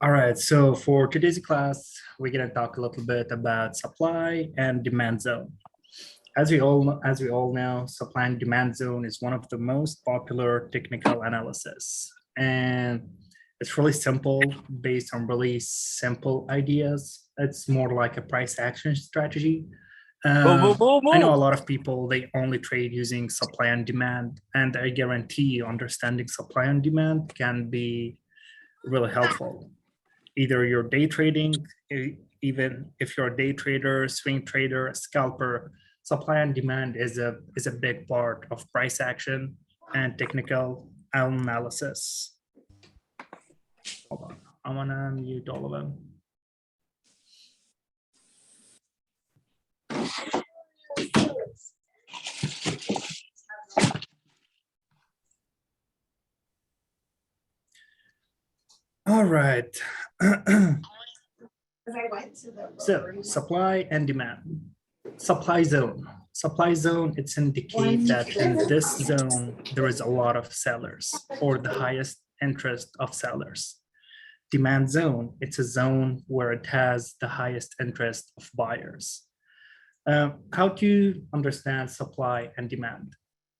All right, so for today's class, we're going to talk a little bit about supply and demand zone. As we all know, supply and demand zone is one of the most popular technical analysis, and it's really simple based on really simple ideas. It's more like a price action strategy. Boom, boom, boom, I know a boom. lot of people, they only trade using supply and demand, and I guarantee you understanding supply and demand can be really helpful. Either you're day trading, even if you're a day trader, swing trader, scalper, supply and demand is a big part of price action and technical analysis. Hold on, I want to mute all of them. All right. So supply and demand. Supply zone. Supply zone, it's indicate that in this zone, there is a lot of sellers or the highest interest of sellers. Demand zone, it's a zone where it has the highest interest of buyers. How to understand supply and demand?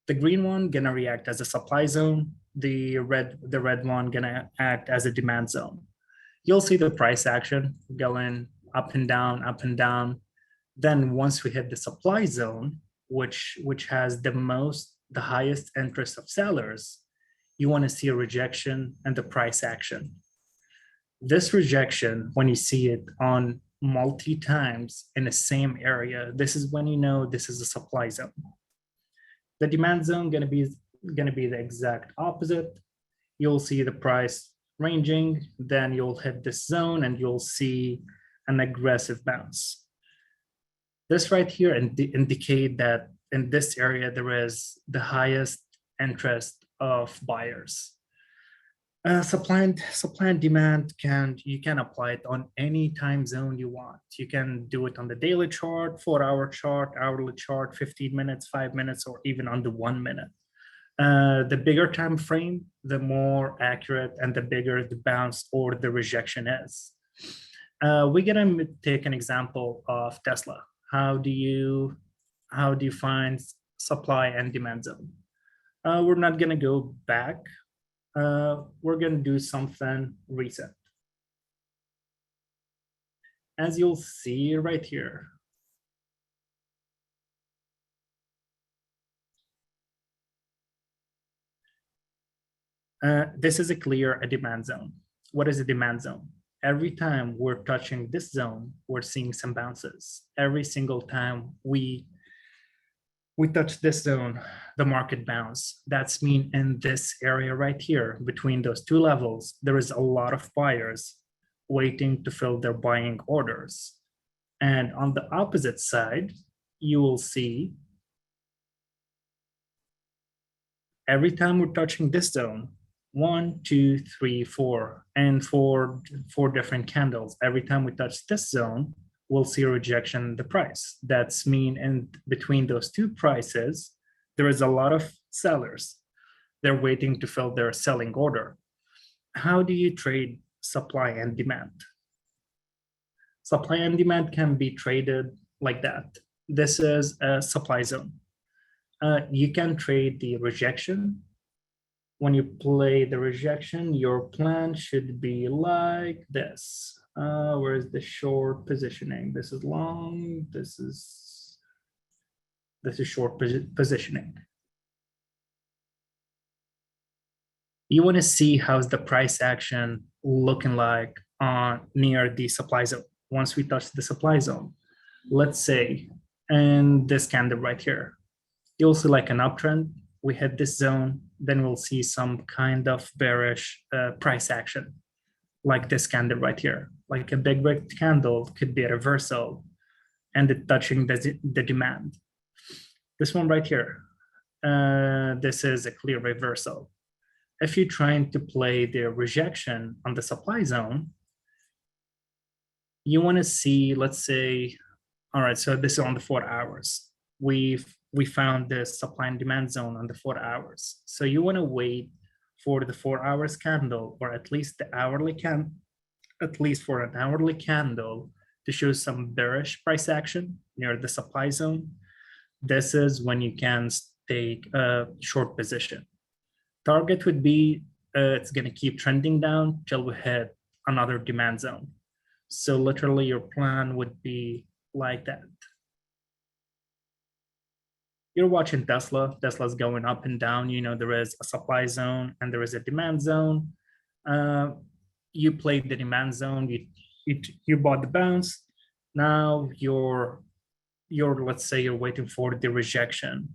The green one gonna react as a supply zone. The red one gonna act as a demand zone. You'll see the price action going up and down, up and down. Then once we hit the supply zone, which has the highest interest of sellers, you want to see a rejection and the price action. This rejection, when you see it on multi times in the same area, this is when you know this is a supply zone. The demand zone gonna be the exact opposite. You'll see the price ranging, then you'll hit this zone and you'll see an aggressive bounce. This right here indicate that in this area, there is the highest interest of buyers. Supply and demand you can apply it on any time zone you want. You can do it on the daily chart, 4-hour chart, hourly chart, 15 minutes, 5 minutes, or even on the 1 minute. The bigger time frame, the more accurate and the bigger the bounce or the rejection is. We're gonna take an example of Tesla. How do you find supply and demand zone? We're not gonna go back. We're gonna do something recent. As you'll see right here, this is a demand zone. What is a demand zone? Every time we're touching this zone, we're seeing some bounces. Every single time we touch this zone, the market bounce. That's mean in this area right here, between those two levels, there is a lot of buyers waiting to fill their buying orders. And on the opposite side, you will see every time we're touching this zone, 1, 2, 3, 4, and four different candles. Every time we touch this zone, we'll see a rejection in the price. That's mean in between those two prices, there is a lot of sellers. They're waiting to fill their selling order. How do you trade supply and demand? Supply and demand can be traded like that. This is a supply zone. You can trade the rejection. When you play the rejection, your plan should be like this. Where's the short positioning? This is long, this is short positioning. You want to see how's the price action looking like near the supply zone. Once we touch the supply zone, let's say, and this candle right here, you'll see like an uptrend. We hit this zone, then we'll see some kind of bearish price action, like this candle right here. Like a big red candle could be a reversal and it touching the demand. This one right here, this is a clear reversal. If you're trying to play the rejection on the supply zone, you want to see, let's say, all right, so this is on the 4 hours. We found this supply and demand zone on the 4 hours. So you want to wait for the 4 hours candle, or at least the hourly at least for an hourly candle, to show some bearish price action near the supply zone. This is when you can take a short position. Target would be it's going to keep trending down till we hit another demand zone. So literally your plan would be like that. You're watching Tesla. Tesla's going up and down. You know, there is a supply zone and there is a demand zone. You played the demand zone. You bought the bounce. Now you're let's say you're waiting for the rejection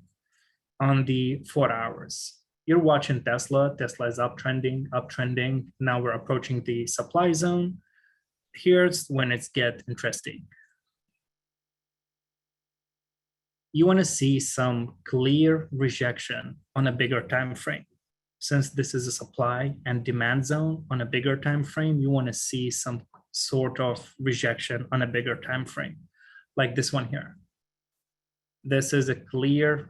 on the 4 hours. You're watching Tesla. Tesla is uptrending, uptrending. Now we're approaching the supply zone. Here's when it's get interesting. You want to see some clear rejection on a bigger time frame. Since this is a supply and demand zone on a bigger time frame, you want to see some sort of rejection on a bigger time frame, like this one here. This is a clear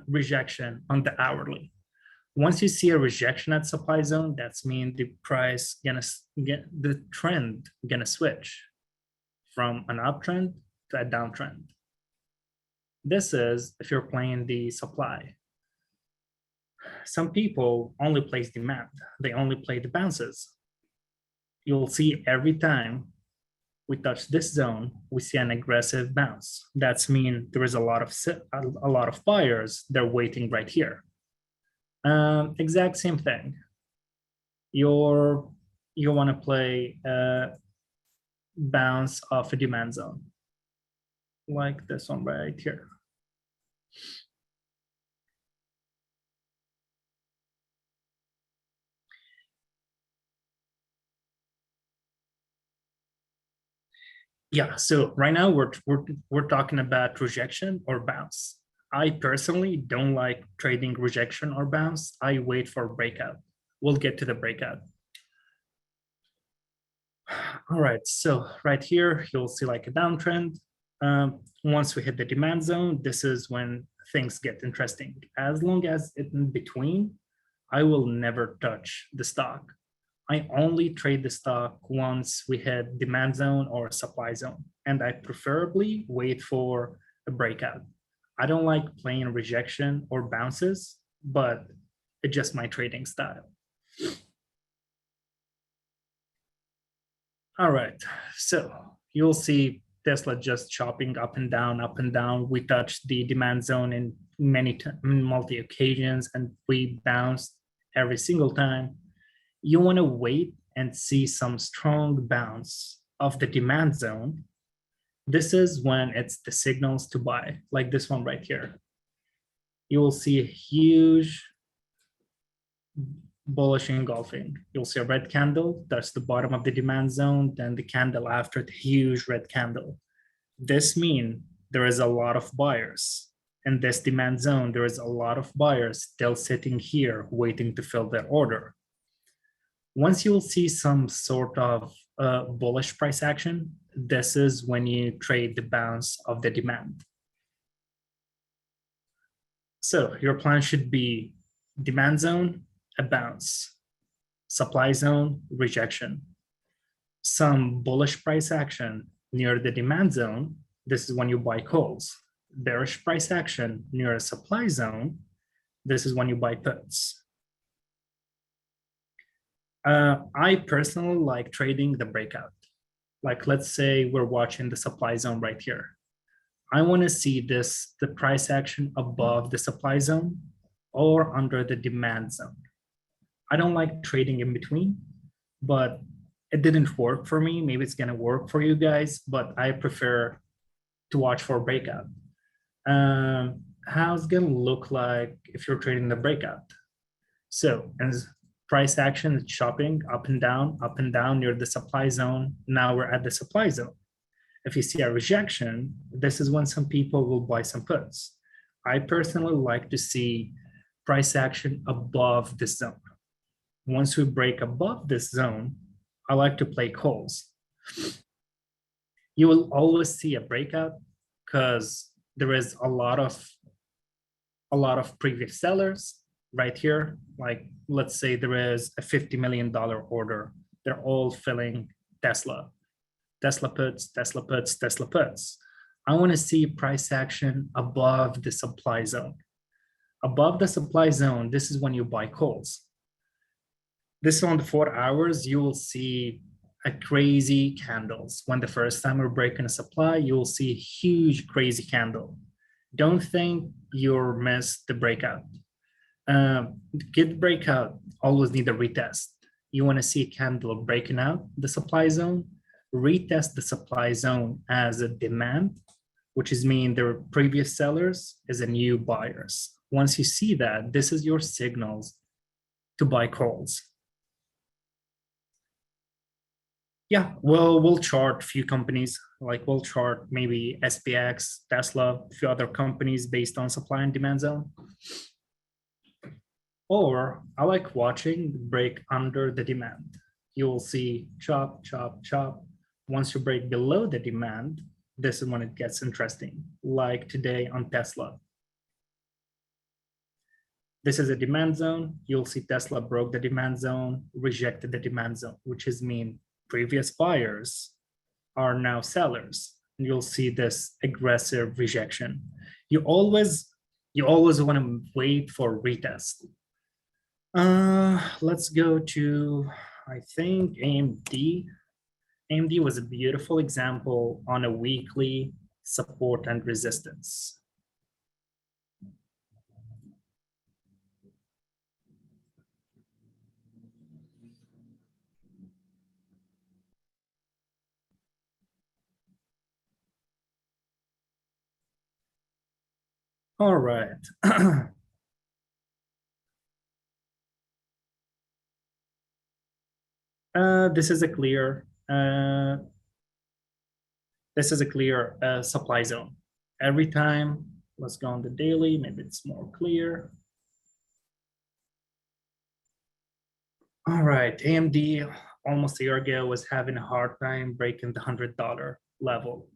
rejection on the hourly. Once you see a rejection at supply zone, that's mean the price the trend gonna switch from an uptrend to a downtrend. This is if you're playing the supply. Some people only place demand. They only play the bounces. You'll see every time we touch this zone, we see an aggressive bounce. That's mean there is a lot of buyers. They're waiting right here. Exact same thing. You want to play a bounce off a demand zone, like this one right here. Yeah, so right now we're talking about rejection or bounce. I personally don't like trading rejection or bounce. I wait for breakout. We'll get to the breakout. All right, so right here, you'll see like a downtrend. Once we hit the demand zone, this is when things get interesting. As long as it's in between, I will never touch the stock. I only trade the stock once we hit demand zone or supply zone, and I preferably wait for a breakout. I don't like playing rejection or bounces, but it's just my trading style. All right, so you'll see Tesla just chopping up and down, up and down. We touched the demand zone in multi occasions, and we bounced every single time. You want to wait and see some strong bounce of the demand zone. This is when it's the signals to buy, like this one right here. You will see a huge bullish engulfing. You'll see a red candle, that's the bottom of the demand zone, then the candle after the huge red candle. This means there is a lot of buyers. In this demand zone, there is a lot of buyers still sitting here waiting to fill their order. Once you'll see some sort of bullish price action, this is when you trade the bounce of the demand. So your plan should be demand zone, a bounce, supply zone, rejection. Some bullish price action near the demand zone, this is when you buy calls. Bearish price action near a supply zone, this is when you buy puts. I personally like trading the breakout. Like let's say we're watching the supply zone right here. I want to see the price action above the supply zone or under the demand zone. I don't like trading in between, but it didn't work for me. Maybe it's gonna work for you guys, but I prefer to watch for breakout. How's it gonna look like if you're trading the breakout? So as price action is chopping up and down near the supply zone. Now we're at the supply zone. If you see a rejection, this is when some people will buy some puts. I personally like to see price action above this zone. Once we break above this zone, I like to play calls. You will always see a breakout because there is a lot of previous sellers right here. Like let's say there is a $50 million order. They're all filling Tesla. Tesla puts, Tesla puts, Tesla puts. I want to see price action above the supply zone. Above the supply zone, this is when you buy calls. This on the 4 hours, you will see a crazy candles. When the first time we're breaking a supply, you will see a huge crazy candle. Don't think you'll miss the breakout. Get breakout, always need a retest. You want to see a candle breaking out the supply zone, retest the supply zone as a demand, which is mean the previous sellers is a new buyers. Once you see that, this is your signals to buy calls. Yeah, well, we'll chart a few companies, like we'll chart maybe SPX, Tesla, a few other companies based on supply and demand zone. Or I like watching break under the demand. You will see chop, chop, chop. Once you break below the demand, this is when it gets interesting, like today on Tesla. This is a demand zone. You'll see Tesla broke the demand zone, rejected the demand zone, which is mean previous buyers are now sellers. And you'll see this aggressive rejection. You always want to wait for retest. Let's go to, I think, AMD. AMD was a beautiful example on a weekly support and resistance. All right. This is a clear supply zone. Every time, let's go on the daily, maybe it's more clear. All right, AMD almost a year ago was having a hard time breaking the $100 level.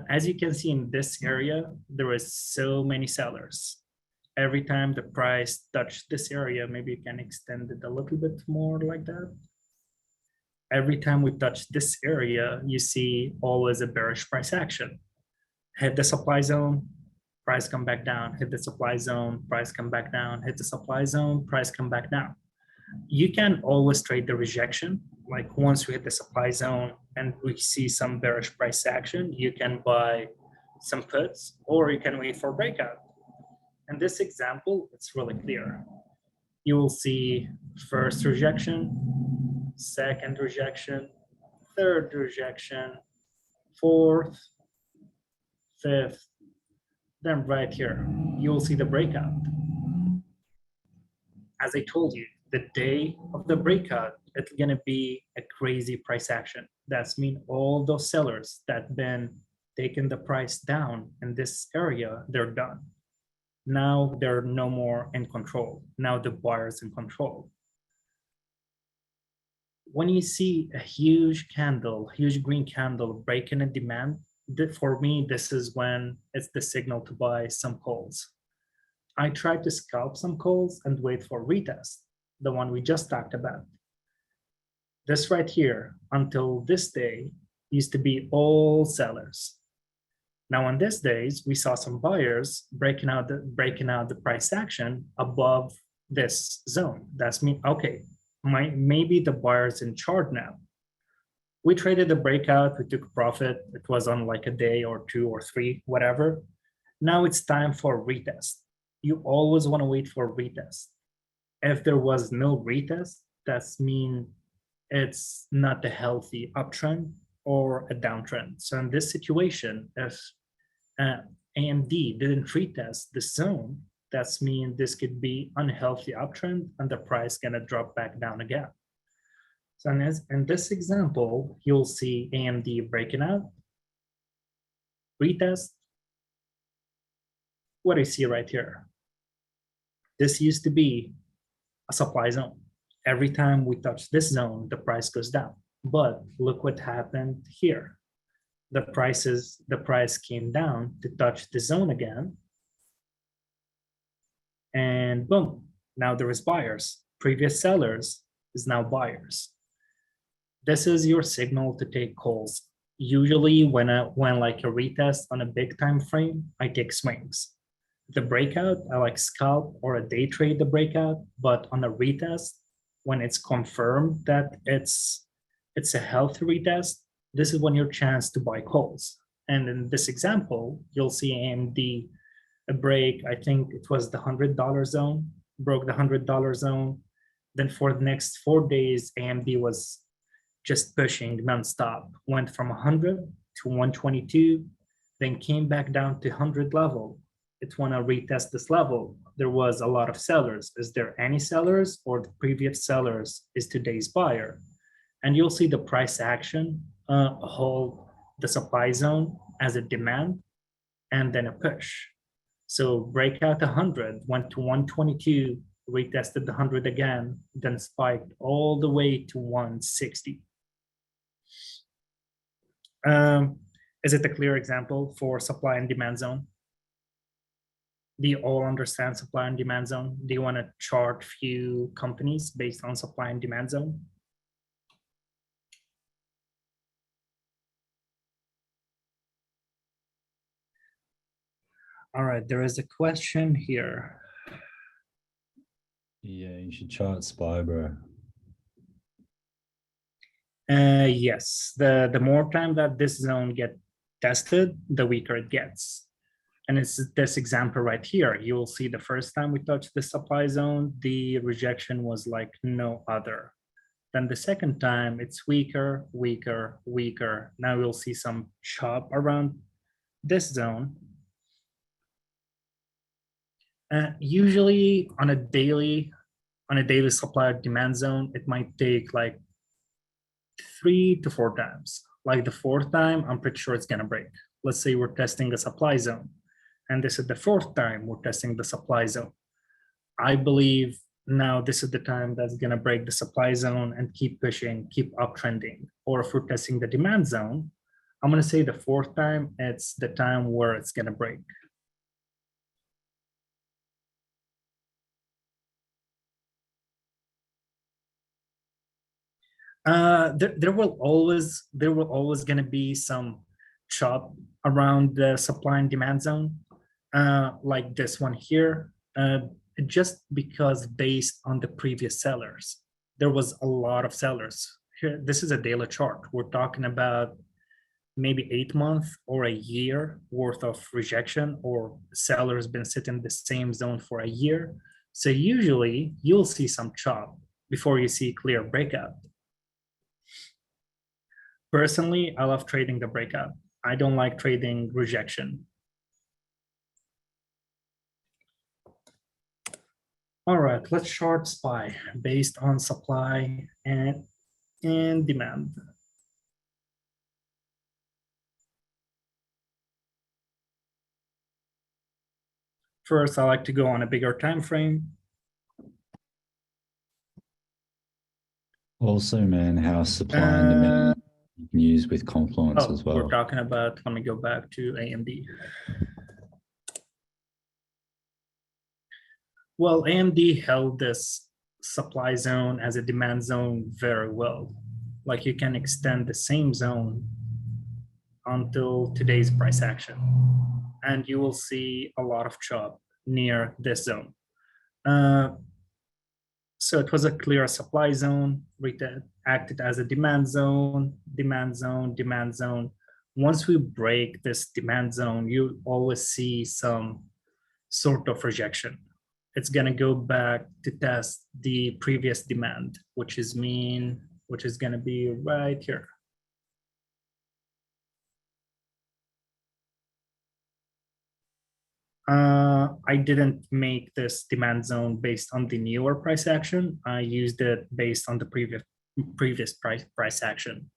As you can see in this area, there is so many sellers. Every time the price touched this area, maybe you can extend it a little bit more like that. Every time we touch this area, you see always a bearish price action. Hit the supply zone, price come back down, hit the supply zone, price come back down, hit the supply zone, price come back down. You can always trade the rejection. Like once we hit the supply zone and we see some bearish price action, you can buy some puts or you can wait for breakout. In this example, it's really clear. You will see first rejection, second rejection, third rejection, fourth, fifth, then right here, you will see the breakout. As I told you, the day of the breakout, it's gonna be a crazy price action. That's mean all those sellers that been taking the price down in this area, they're done. Now they're no more in control. Now the buyer's in control. When you see a huge candle, huge green candle breaking a demand, for me, this is when it's the signal to buy some calls. I try to scalp some calls and wait for retest, the one we just talked about. This right here, until this day, used to be all sellers. Now on these days, we saw some buyers breaking out the price action above this zone. That's mean, okay, maybe the buyer's in chart now. We traded the breakout, we took profit. It was on like a day or two or three, whatever. Now it's time for retest. You always want to wait for retest. If there was no retest, that's mean it's not a healthy uptrend or a downtrend. So in this situation, if AMD didn't retest the zone, that's mean this could be unhealthy uptrend and the price gonna drop back down again. So in this example, you'll see AMD breaking out, retest. What I see right here, this used to be a supply zone. Every time we touch this zone, the price goes down. But look what happened here. The price came down to touch the zone again. And boom, now there is buyers. Previous sellers is now buyers. This is your signal to take calls. Usually when like a retest on a big time frame, I take swings. The breakout, I like scalp or a day trade the breakout, but on a retest, when it's confirmed that it's a healthy retest, this is when your chance to buy calls. And in this example, you'll see AMD a break, I think it was the $100 zone, broke the $100 zone. Then for the next 4 days, AMD was just pushing nonstop, went from 100 to 122, then came back down to 100 level. It want to retest this level. There was a lot of sellers. Is there any sellers, or the previous sellers is today's buyer? And you'll see the price action hold the supply zone as a demand and then a push. So breakout 100, went to 122, retested the 100 again, then spiked all the way to 160. Is it a clear example for supply and demand zone? Do you all understand supply and demand zone? Do you want to chart few companies based on supply and demand zone? All right, there is a question here. Yeah, you should chart SPY, bro. Yes, the more time that this zone get tested, the weaker it gets. And it's this example right here. You will see the first time we touched the supply zone, the rejection was like no other. Then the second time, it's weaker, weaker, weaker. Now we'll see some chop around this zone. Usually on a daily supply demand zone, it might take like 3 to 4 times. Like the fourth time, I'm pretty sure it's gonna break. Let's say we're testing a supply zone, and this is the fourth time we're testing the supply zone. I believe now this is the time that's gonna break the supply zone and keep pushing, keep uptrending. Or if we're testing the demand zone, I'm gonna say the fourth time, it's the time where it's gonna break. There will always going to be some chop around the supply and demand zone, like this one here, just because based on the previous sellers, there was a lot of sellers. Here, this is a daily chart. We're talking about maybe 8 months or a year worth of rejection, or sellers been sitting in the same zone for a year. So usually you'll see some chop before you see clear breakout. Personally, I love trading the breakout. I don't like trading rejection. All right, let's short SPY based on supply and demand. First, I like to go on a bigger time frame. Also, man, how supply and demand you can use with confluence as well. We're talking about, let me go back to AMD. Well, AMD held this supply zone as a demand zone very well. Like you can extend the same zone until today's price action, and you will see a lot of chop near this zone. So it was a clear supply zone, acted as a demand zone, demand zone, demand zone. Once we break this demand zone, you always see some sort of rejection. It's gonna go back to test the previous demand, which is gonna be right here. I didn't make this demand zone based on the newer price action. I used it based on the previous price action.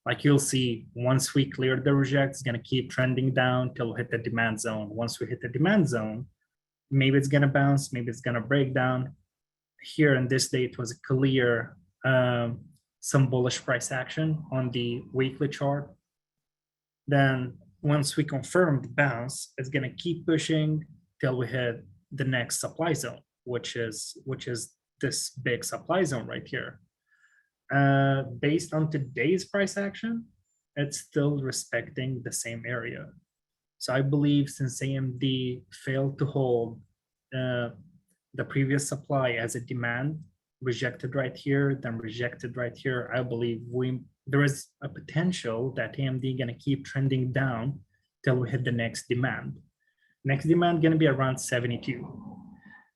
Like you'll see, once we clear the reject, it's gonna keep trending down till we hit the demand zone. Once we hit the demand zone, maybe it's gonna bounce, maybe it's gonna break down. Here in this day, it was a clear some bullish price action on the weekly chart. Then once we confirm the bounce, it's gonna keep pushing till we hit the next supply zone, which is this big supply zone right here. Based on today's price action, it's still respecting the same area. So I believe since AMD failed to hold the previous supply as a demand, rejected right here, then rejected right here, I believe there is a potential that AMD gonna keep trending down till we hit the next demand. Next demand gonna be around 72.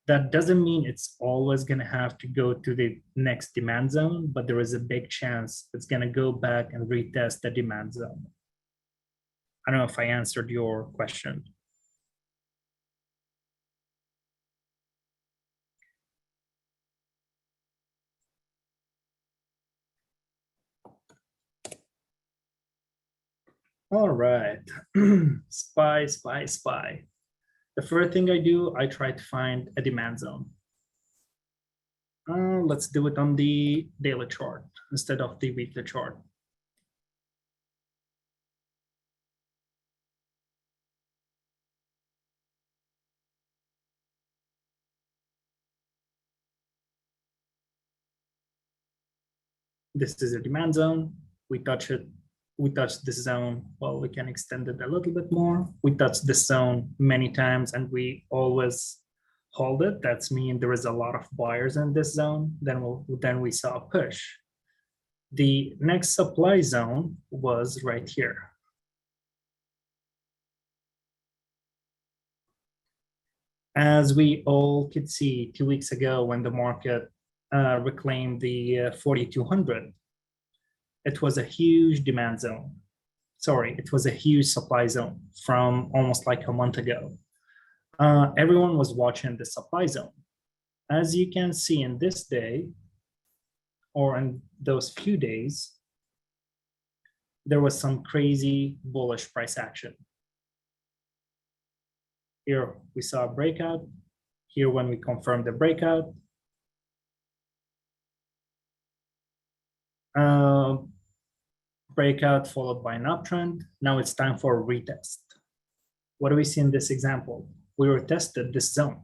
That doesn't mean it's always gonna have to go to the next demand zone, but there is a big chance it's gonna go back and retest the demand zone. I don't know if I answered your question. All right, spy, spy, spy. The first thing I do, I try to find a demand zone. Let's do it on the daily chart instead of the weekly chart. This is a demand zone. We touch it. We touch this zone. Well, we can extend it a little bit more. We touch this zone many times and we always hold it. That's mean there is a lot of buyers in this zone. Then we saw a push. The next supply zone was right here. As we all could see 2 weeks ago when the market reclaimed the 4,200, it was a huge demand zone. Sorry, it was a huge supply zone from almost like a month ago. Everyone was watching the supply zone. As you can see in this day, or in those few days, there was some crazy bullish price action. Here we saw a breakout. Here when we confirmed the breakout, breakout followed by an uptrend. Now it's time for a retest. What do we see in this example? We retested this zone.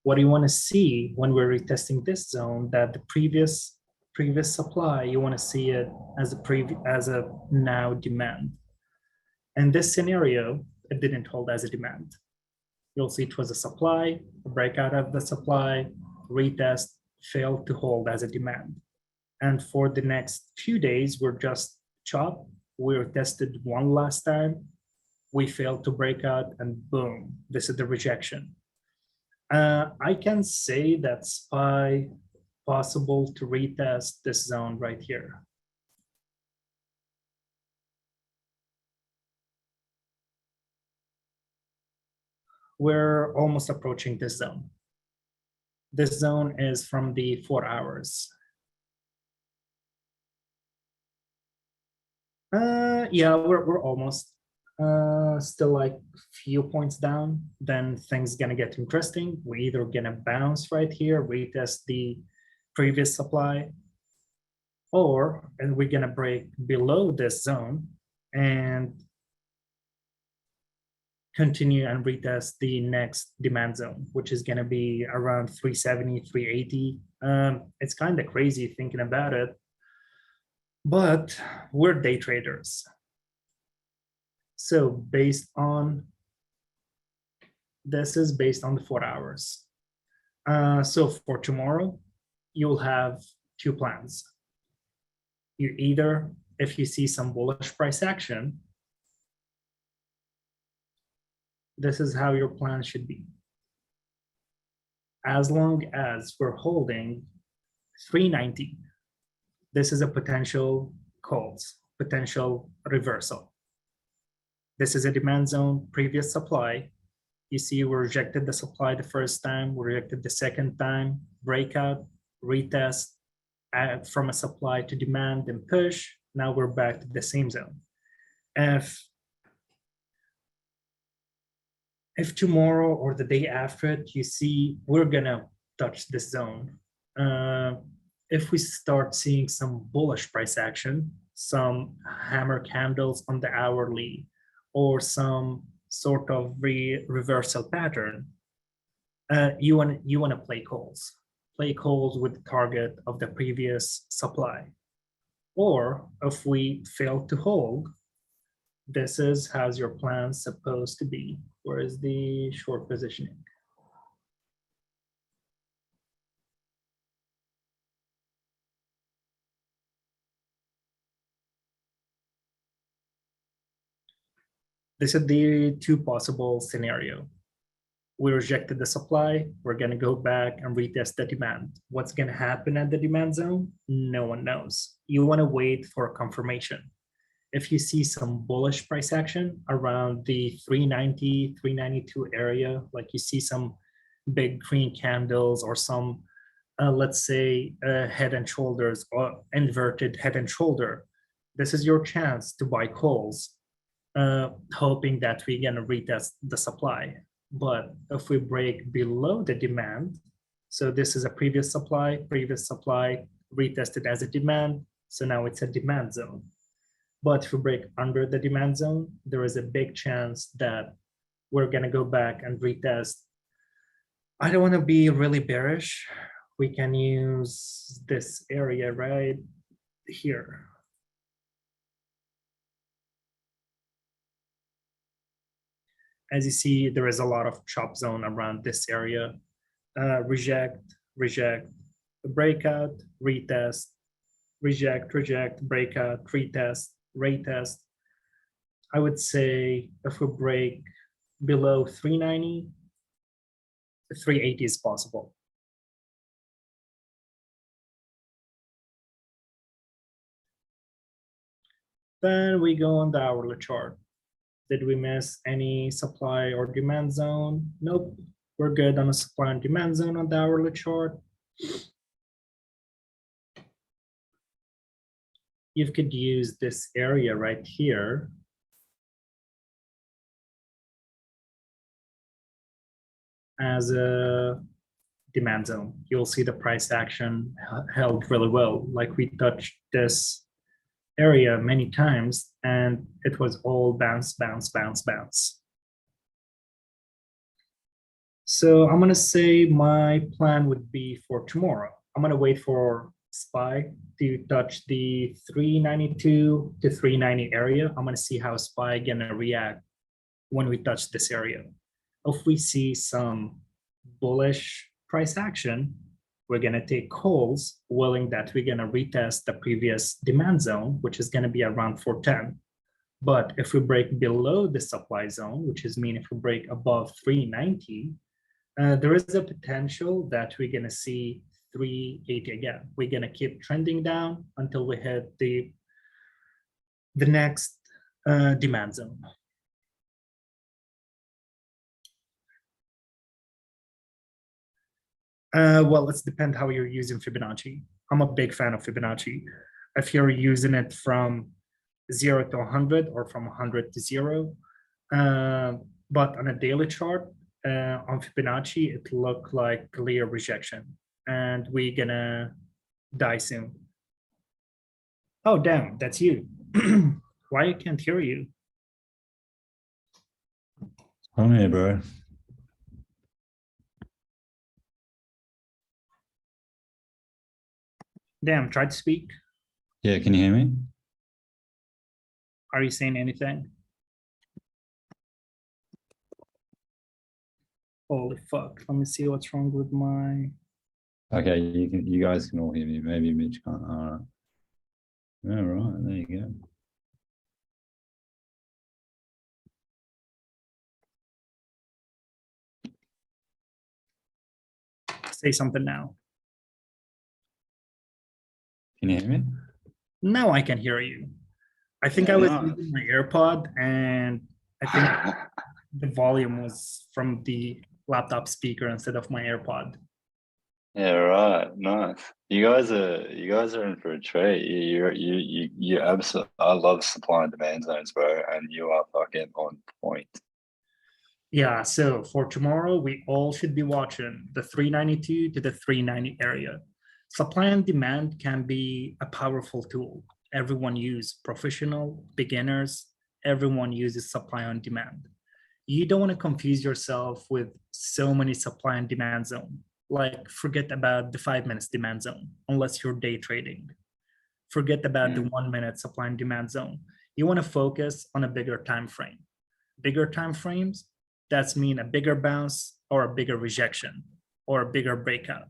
What do you want to see when we're retesting this zone? That the previous supply, you want to see it as a now demand. In this scenario, it didn't hold as a demand. You'll see it was a supply, a breakout of the supply, retest, failed to hold as a demand. And for the next few days, we're just chopped. We were tested one last time. We failed to break out and boom, this is the rejection. I can say that SPY possible to retest this zone right here. We're almost approaching this zone. This zone is from the 4 hours. Yeah, we're almost still like few points down. Then things gonna get interesting. We're either gonna bounce right here, retest the previous supply, and we're gonna break below this zone and continue and retest the next demand zone, which is gonna be around 370, 380. It's kind of crazy thinking about it, but we're day traders. So based on, this is based on the 4 hours. So for tomorrow, you'll have two plans. You either, if you see some bullish price action, this is how your plan should be. As long as we're holding 390, this is a potential calls, potential reversal. This is a demand zone, previous supply. You see we rejected the supply the first time, we rejected the second time, breakout, retest, add from a supply to demand and push. Now we're back to the same zone. If tomorrow or the day after it, you see we're gonna touch this zone. If we start seeing some bullish price action, some hammer candles on the hourly, or some sort of reversal pattern, you want to play calls. play calls with the target of the previous supply. Or if we fail to hold, this is how your plan supposed to be. Where is the short positioning? This is the two possible scenario. We rejected the supply. We're going to go back and retest the demand. What's going to happen at the demand zone? No one knows. You want to wait for confirmation. If you see some bullish price action around the 390, 392 area, like you see some big green candles or some, let's say, head and shoulders or inverted head and shoulder, this is your chance to buy calls, hoping that we're going to retest the supply. But if we break below the demand, so this is a previous supply retested as a demand, so now it's a demand zone. But if we break under the demand zone, there is a big chance that we're going to go back and retest. I don't want to be really bearish. We can use this area right here. As you see, there is a lot of chop zone around this area. Reject, breakout, retest, reject, breakout, retest. I would say if we break below 390, 380 is possible. Then we go on the hourly chart. Did we miss any supply or demand zone? Nope, we're good on a supply and demand zone on the hourly chart. You could use this area right here as a demand zone. You'll see the price action held really well. Like we touched this area many times and it was all bounce. So I'm gonna say my plan would be for tomorrow. I'm gonna wait for SPY to touch the 392 to 390 area. I'm gonna see how SPY gonna react when we touch this area. If we see some bullish price action, we're going to take calls, willing that we're going to retest the previous demand zone, which is going to be around 410. But if we break below the supply zone, which is mean if we break above 390, there is a potential that we're going to see 380 again. We're going to keep trending down until we hit the next demand zone. Well, it's depend how you're using Fibonacci. I'm a big fan of Fibonacci. If you're using it from 0 to 100 or from 100 to 0, but on a daily chart on Fibonacci, it looked like clear rejection, and we're gonna die soon. Oh, damn, that's you. Why I can't hear you? I'm here, bro. Damn, try to speak. Yeah, can you hear me? Are you saying anything? Holy fuck. Let me see what's wrong with my... Okay, you guys can all hear me. Maybe Mitch can't. All right. All right, there you go. Say something now. Can you hear me? Now I can hear you. I think I was using my AirPod and I think the volume was from the laptop speaker instead of my AirPod. Yeah, right. Nice. You guys are in for a treat. You absolutely. I love supply and demand zones, bro, and you are fucking on point. Yeah, so for tomorrow, we all should be watching the 392 to the 390 area. Supply and demand can be a powerful tool. Everyone uses professional, beginners, everyone uses supply and demand. You don't want to confuse yourself with so many supply and demand zones. like forget about the 5 minutes demand zone, unless you're day trading. Forget about the 1 minute supply and demand zone. You want to focus on a bigger time frame. Bigger time frames, that's mean a bigger bounce or a bigger rejection or a bigger breakout.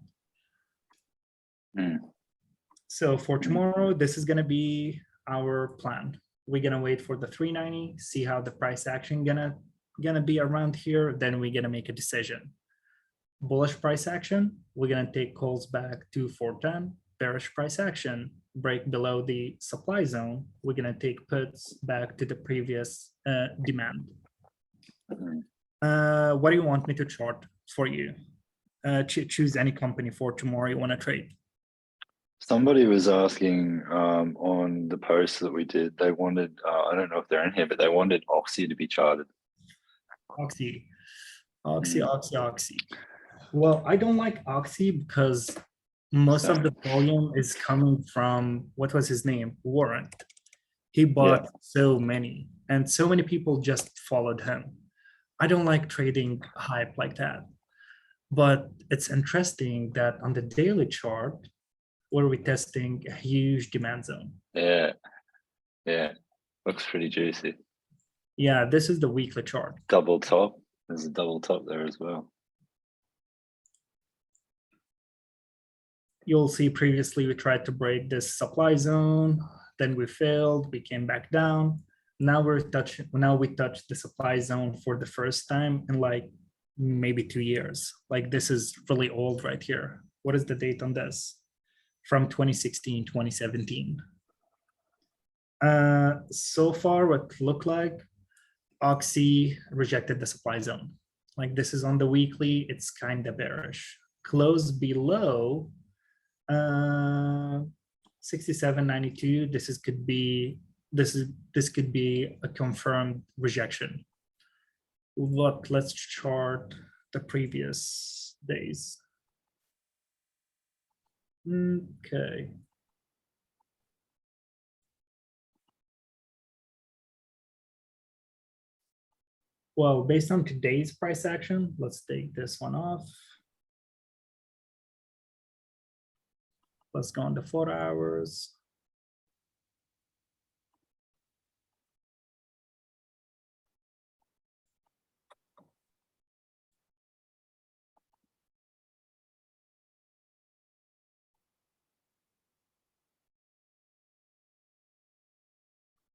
So for tomorrow, this is going to be our plan. We're going to wait for the 390, see how the price action gonna be around here, then we're going to make a decision. Bullish price action, we're going to take calls back to 410. Bearish price action, break below the supply zone, we're going to take puts back to the previous demand. What do you want me to chart for you? Choose any company for tomorrow you want to trade. Somebody was asking on the post that we did, they wanted, I don't know if they're in here, but they wanted Oxy to be charted. Oxy. Well, I don't like Oxy because most of the volume is coming from, what was his name? Warren. He bought so many, and so many people just followed him. I don't like trading hype like that. But it's interesting that on the daily chart, where we're testing a huge demand zone. Yeah, looks pretty juicy. Yeah, this is the weekly chart. Double top, there's a double top there as well. You'll see previously we tried to break this supply zone, then we failed, we came back down. Now we touched the supply zone for the first time in like maybe 2 years. Like this is really old right here. What is the date on this? From 2016, 2017. So far what looked like, Oxy rejected the supply zone. Like this is on the weekly, it's kind of bearish. Close below 67.92. This could be a confirmed rejection. Let's chart the previous days. Okay. Well, based on today's price action, let's take this one off. Let's go on the 4 hours.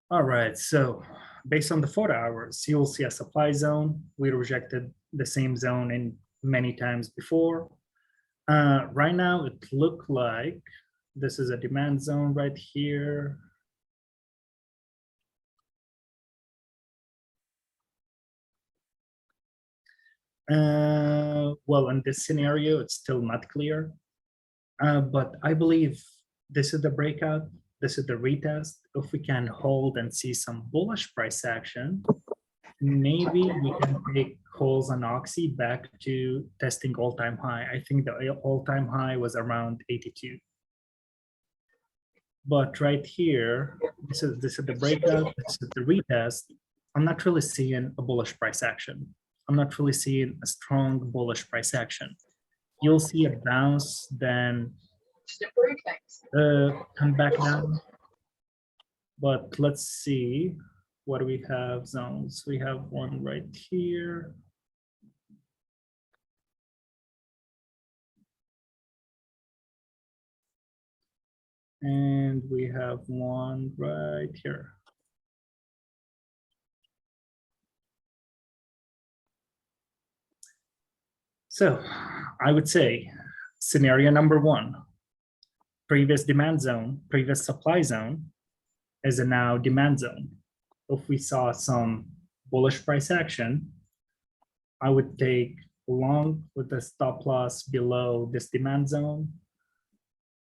All right, so based on the 4 hours, you will see a supply zone. We rejected the same zone in many times before. Right now, it looked like this is a demand zone right here. Well, in this scenario, it's still not clear, but I believe this is the breakout. This is the retest. If we can hold and see some bullish price action, maybe we can take calls on Oxy back to testing all-time high. I think the all-time high was around 82. But right here, this is the breakout, this is the retest. I'm not really seeing a bullish price action. I'm not really seeing a strong bullish price action. You'll see a bounce, then come back down. But let's see, what do we have zones? We have one right here. And we have one right here. So I would say scenario number one, previous demand zone, previous supply zone is a now demand zone. If we saw some bullish price action, I would take long with the stop loss below this demand zone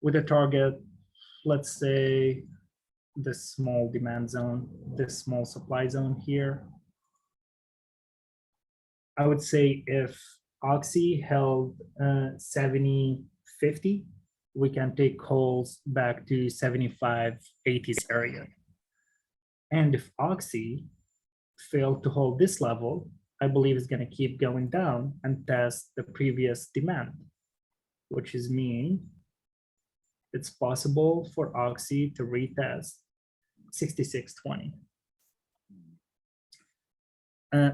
with a target, let's say this small demand zone, this small supply zone here. I would say if Oxy held 70.50, we can take calls back to 75.80s area. And if Oxy failed to hold this level, I believe it's going to keep going down and test the previous demand. which is mean it's possible for Oxy to retest 6620.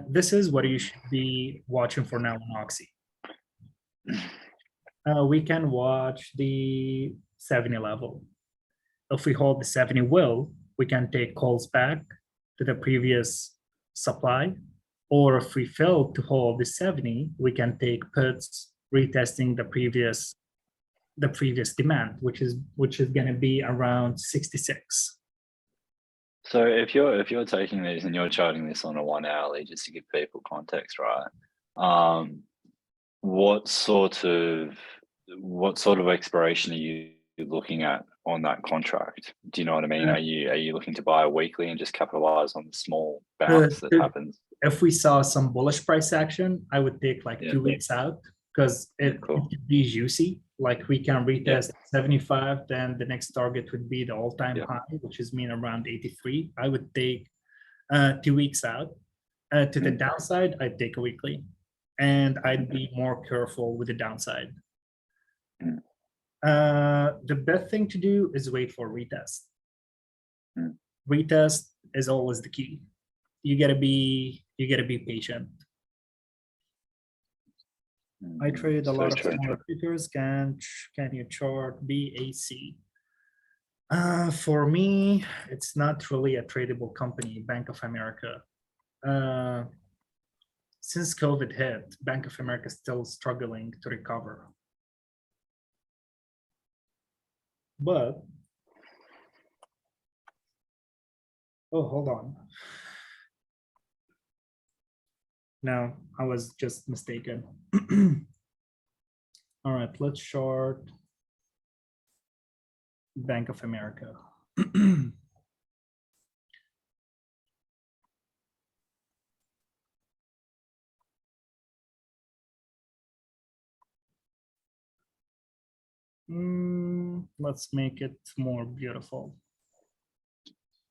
This is what you should be watching for now on Oxy. We can watch the 70 level. If we hold the 70 will, we can take calls back to the previous supply, or if we fail to hold the 70, we can take puts retesting the previous demand, which is going to be around 66. So if you're taking these and you're charting this on a 1 hourly, just to give people context, right? What sort of expiration are you looking at on that contract? Do you know what I mean? Are you looking to buy weekly and just capitalize on the small bounce that happens? If we saw some bullish price action, I would take like 2 weeks out, because it could be juicy. Like we can retest 75, then the next target would be the all-time high, which is mean around 83. I would take 2 weeks out. To the downside, I'd take a weekly, and I'd be more careful with the downside. The best thing to do is wait for retest. Retest is always the key. You gotta be patient. I trade a lot of smaller futures. Can you chart BAC? For me, it's not really a tradable company, Bank of America. Since COVID hit, Bank of America is still struggling to recover. But, oh, hold on. No, I was just mistaken. All right, let's short Bank of America. Let's make it more beautiful.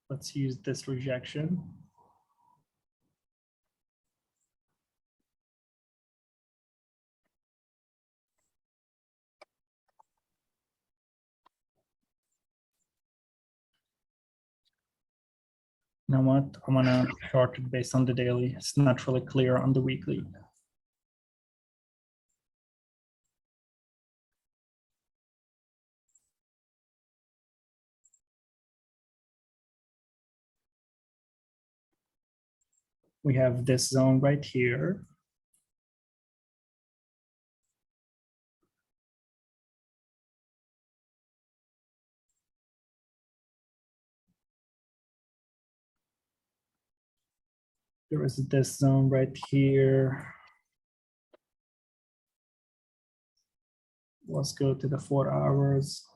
Let's use this rejection. You know what? I'm gonna short it based on the daily. It's not really clear on the weekly. We have this zone right here. There is this zone right here. Let's go to the 4 hours.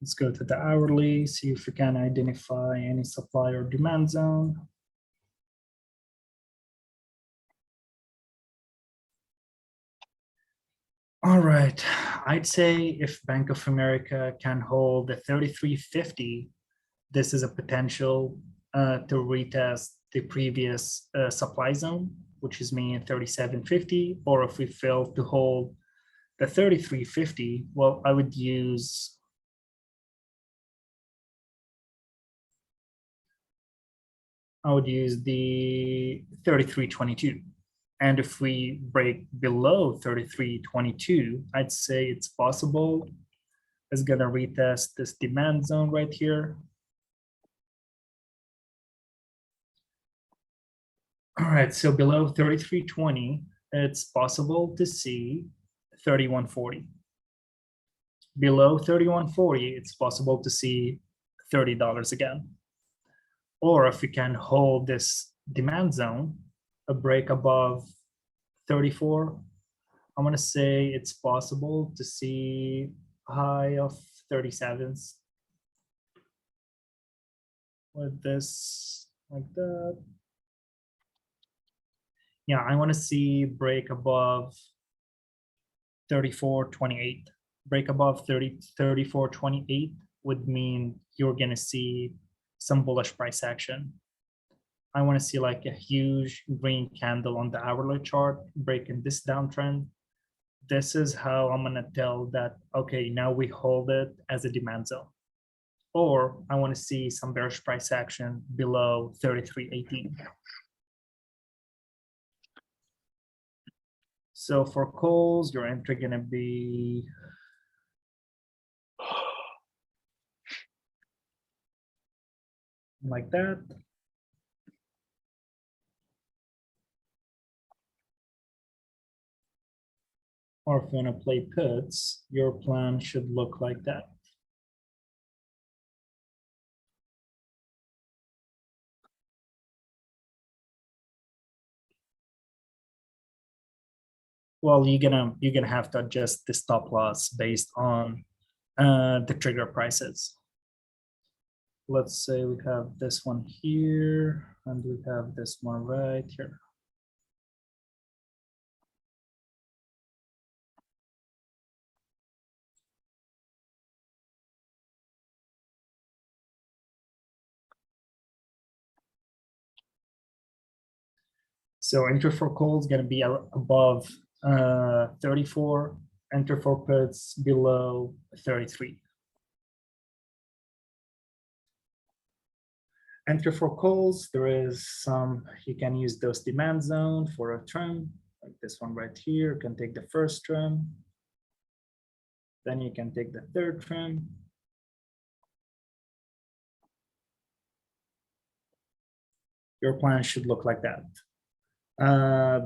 Let's go to the hourly, see if we can identify any supply or demand zone. All right, I'd say if Bank of America can hold the 33.50, this is a potential to retest the previous supply zone, which is mean 37.50, or if we fail to hold the 33.50, well, I would use the 33.22. And if we break below 33.22, I'd say it's possible it's gonna retest this demand zone right here. All right, so below 33.20, it's possible to see 31.40. Below 31.40, it's possible to see $30 again. Or if we can hold this demand zone, a break above 34, I'm gonna say it's possible to see a high of 37s with this like that. Yeah, I want to see break above 34.28. Break above 34.28 would mean you're going to see some bullish price action. I want to see like a huge green candle on the hourly chart breaking this downtrend. This is how I'm going to tell that, okay, now we hold it as a demand zone. Or I want to see some bearish price action below 33.18. So for calls, your entry going to be like that. Or if you want to play puts, your plan should look like that. Well, you're gonna have to adjust the stop loss based on the trigger prices. Let's say we have this one here, and we have this one right here. So enter for calls going to be above 34, enter for puts below 33. Enter for calls, there is some, you can use those demand zone for a trim, like this one right here. You can take the first trim, then you can take the third trim. Your plan should look like that.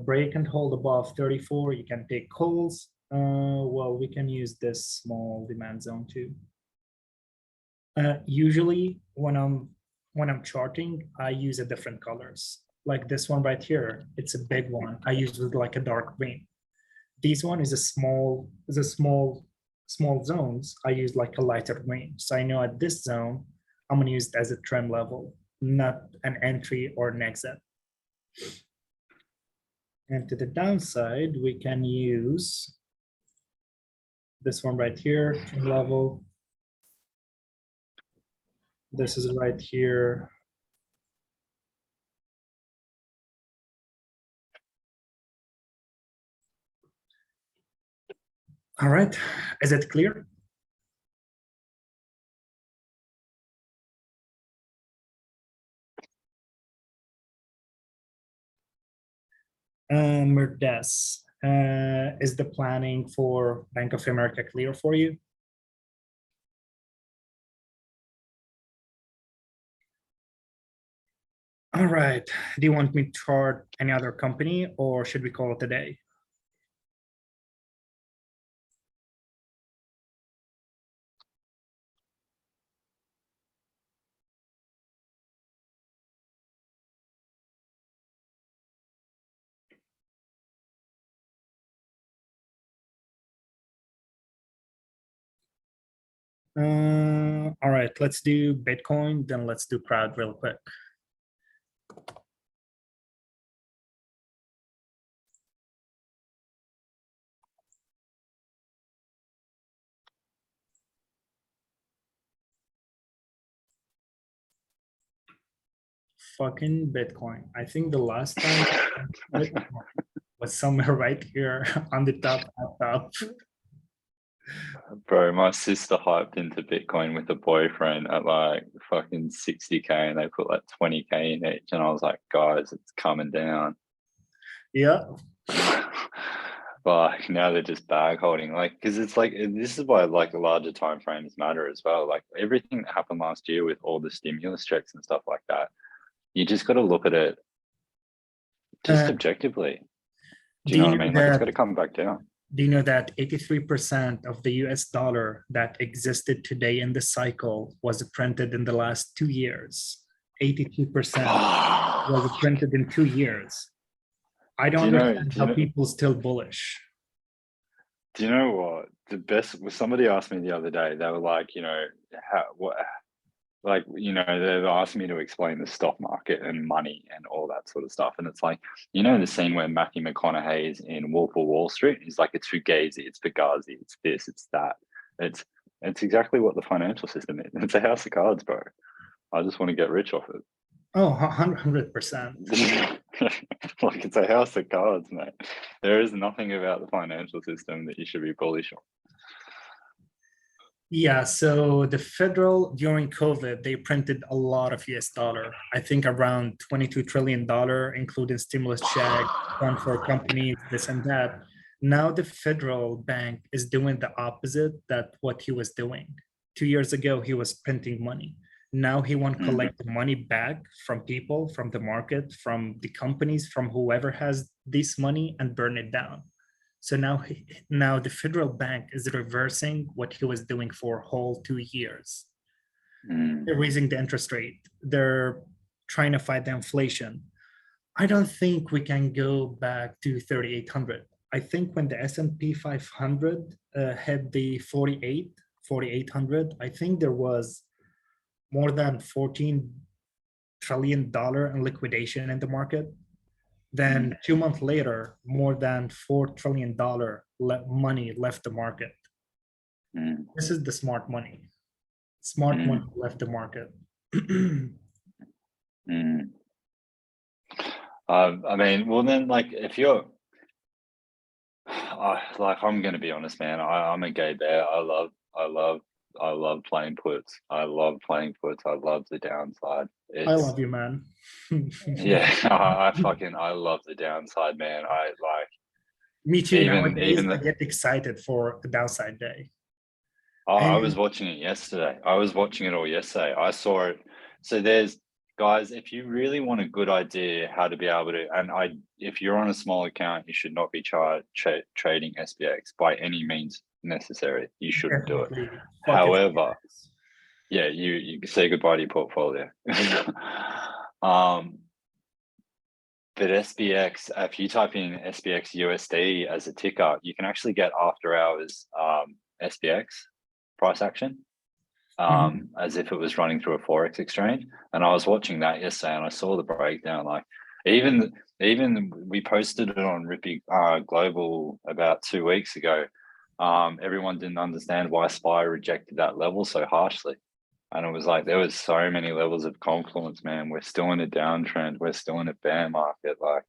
Break and hold above 34, you can take calls. Well, we can use this small demand zone too. Usually when I'm charting, I use a different colors. Like this one right here, it's a big one. I use it like a dark green. This one is a small zones. I use like a lighter green. So I know at this zone, I'm gonna use it as a trend level, not an entry or an exit. And to the downside, we can use this one right here, trend level. This is right here. All right, is it clear? Merdes, is the planning for Bank of America clear for you? All right, do you want me to chart any other company or should we call it a day? All right, let's do Bitcoin, then let's do crowd real quick. Fucking Bitcoin. I think the last time was somewhere right here on the top. Bro, my sister hyped into Bitcoin with a boyfriend at like fucking 60K and they put like 20K in each. And I was like, guys, it's coming down. Yeah. But now they're just bag holding, like, because it's like, this is why like larger time frames matter as well. Like everything that happened last year with all the stimulus checks and stuff like that, you just got to look at it just objectively. Do you know what I mean? Like it's got to come back down. Do you know that 83% of the US dollar that existed today in the cycle was printed in the last 2 years? 82% was printed in 2 years. I don't understand how people still bullish. Do you know what? The best, somebody asked me the other day, they were like, you know, like, they've asked me to explain the stock market and money and all that sort of stuff. And it's like, the scene where Matthew McConaughey is in Wolf of Wall Street. He's like, it's Fugazi, it's Benghazi, it's this, it's that. It's exactly what the financial system is. It's a house of cards, bro. I just want to get rich off it. Oh, 100%. Like, it's a house of cards, mate. There is nothing about the financial system that you should be bullish on. Yeah, so the federal during COVID, they printed a lot of US dollar. I think around $22 trillion, including stimulus check, fund for companies, this and that. Now the federal bank is doing the opposite that what he was doing. 2 years ago, he was printing money. Now he want to collect the money back from people, from the market, from the companies, from whoever has this money and burn it down. So now the federal bank is reversing what he was doing for a whole 2 years. They're raising the interest rate. They're trying to fight the inflation. I don't think we can go back to 3,800. I think when the S&P 500 had the 4,800, I think there was more than $14 trillion in liquidation in the market. Then 2 months later, more than $4 trillion money left the market. This is the smart money. Smart money left the market. I mean, well then, like, if you're, like, I'm gonna be honest, man. I'm a gay bear. I love playing puts. I love playing puts. I love the downside. I love you, man. Yeah, I love the downside, man. I like. Me too. Even I get excited for the downside day. I was watching it yesterday. I was watching it all yesterday. I saw it. So there's guys, if you really want a good idea how to be able to, if you're on a small account, you should not be trading SPX by any means necessary. You shouldn't do it. However, yeah, you say goodbye to your portfolio. But SPX, if you type in SPX USD as a ticker, you can actually get after hours SPX price action, as if it was running through a Forex exchange. And I was watching that yesterday and I saw the breakdown. Like, even we posted it on Rippy Global about 2 weeks ago. Everyone didn't understand why SPY rejected that level so harshly. And it was like, there was so many levels of confluence, man. We're still in a downtrend. We're still in a bear market. Like,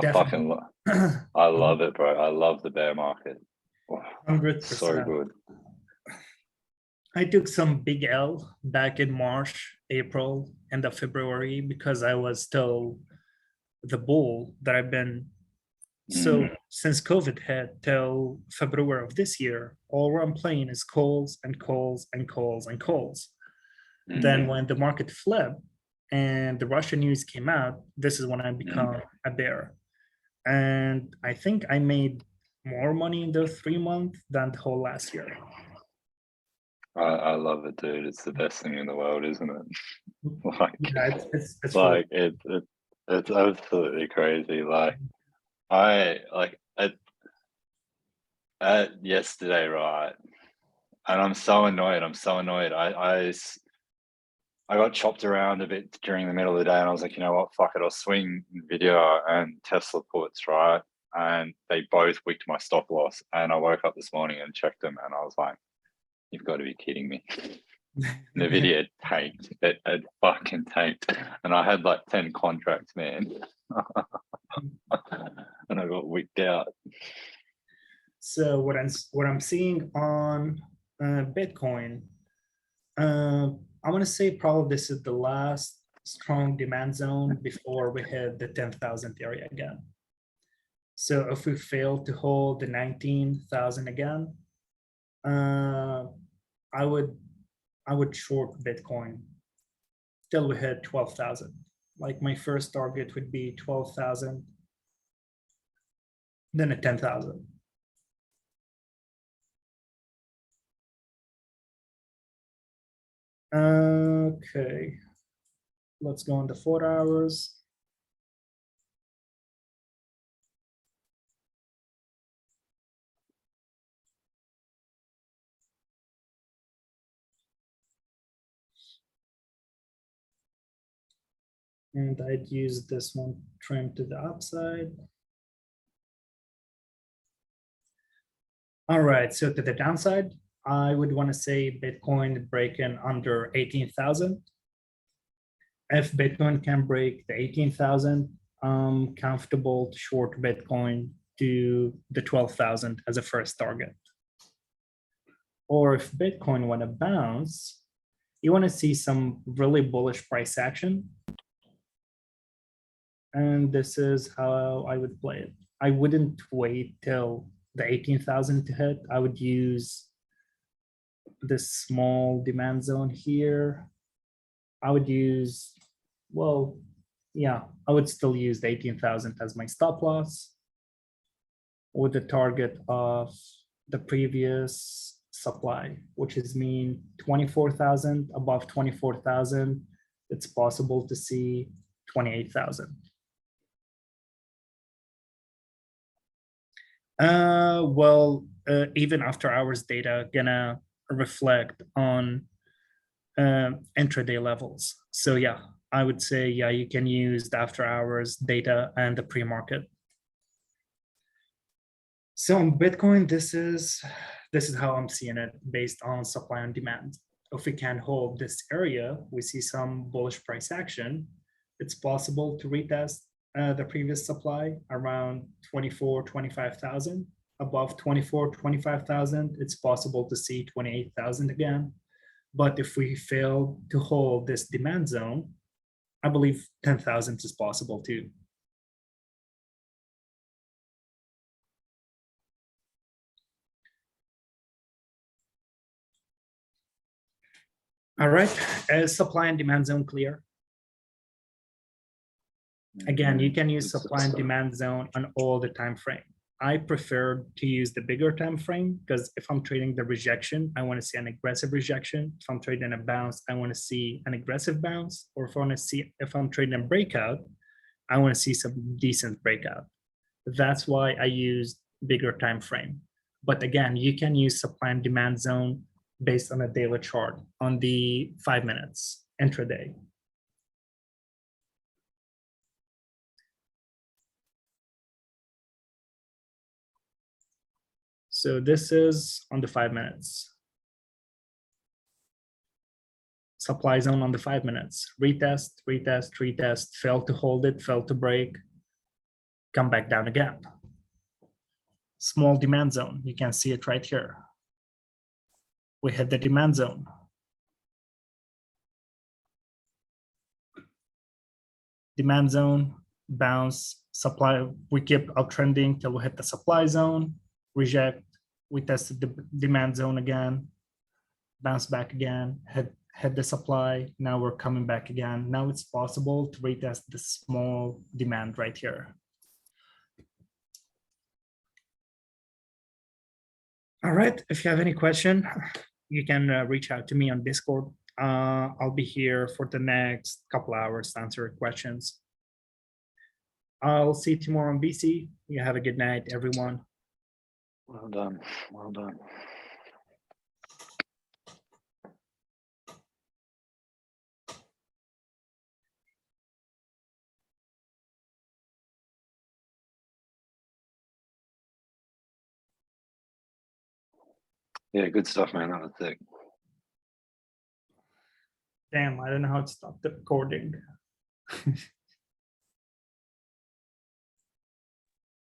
definitely. I love it, bro. I love the bear market. 100%. So good. I took some big L back in March, April, end of February, because I was still the bull that I've been. So since COVID hit till February of this year, all I'm playing is calls and calls and calls and calls. Then when the market flipped and the Russian news came out, this is when I become a bear. And I think I made more money in those 3 months than the whole last year. I love it, dude. It's the best thing in the world, isn't it? Like, yeah, it's like it's absolutely crazy. Like, at yesterday, right? And I'm so annoyed. I got chopped around a bit during the middle of the day, and I was like, you know what? Fuck it. I'll swing Nvidia and Tesla puts, right? And they both wicked my stop loss. And I woke up this morning and checked them, and I was like, you've got to be kidding me. Nvidia tanked. It fucking tanked. And I had like 10 contracts, man. And I got wicked out. So what I'm seeing on Bitcoin, I want to say probably this is the last strong demand zone before we hit the 10,000 area again. So if we fail to hold the 19,000 again, I would short Bitcoin till we hit 12,000. Like, my first target would be 12,000, then a 10,000. Okay, let's go on the 4 hours. And I'd use this one trim to the upside. All right, so to the downside, I would want to say Bitcoin breaking under 18,000. If Bitcoin can break the 18,000, I'm comfortable to short Bitcoin to the 12,000 as a first target. Or if Bitcoin want to bounce, you want to see some really bullish price action. And this is how I would play it. I wouldn't wait till the 18,000 to hit. I would use this small demand zone here. I would use, well, yeah, I would still use the 18,000 as my stop loss with the target of the previous supply, which is mean 24,000. Above 24,000, it's possible to see 28,000. Even after hours data gonna reflect on intraday levels. So yeah, I would say, yeah, you can use the after hours data and the pre-market. So on Bitcoin, this is how I'm seeing it based on supply and demand. If we can hold this area, we see some bullish price action. It's possible to retest the previous supply around 25,000. Above 25,000, it's possible to see 28,000 again. But if we fail to hold this demand zone, I believe 10,000 is possible too. All right, is supply and demand zone clear? Again, you can use supply and demand zone on all the time frame. I prefer to use the bigger time frame because if I'm trading the rejection, I want to see an aggressive rejection. If I'm trading a bounce, I want to see an aggressive bounce. Or if I'm trading a breakout, I want to see some decent breakout. That's why I use bigger time frame. But again, you can use supply and demand zone based on a daily chart on the 5 minutes intraday. So this is on the 5 minutes. Supply zone on the 5 minutes. Retest, retest, retest, fail to hold it, fail to break, come back down again. Small demand zone, you can see it right here. We hit the demand zone. Demand zone, bounce, supply, we keep uptrending till we hit the supply zone, reject, we tested the demand zone again, bounce back again, hit the supply, now we're coming back again. Now it's possible to retest the small demand right here. All right, if you have any question, you can reach out to me on Discord. I'll be here for the next couple hours to answer questions. I'll see you tomorrow on BC. You have a good night, everyone. Well done. Well done. Yeah, good stuff, man. That was sick. Damn, I don't know how to stop the recording.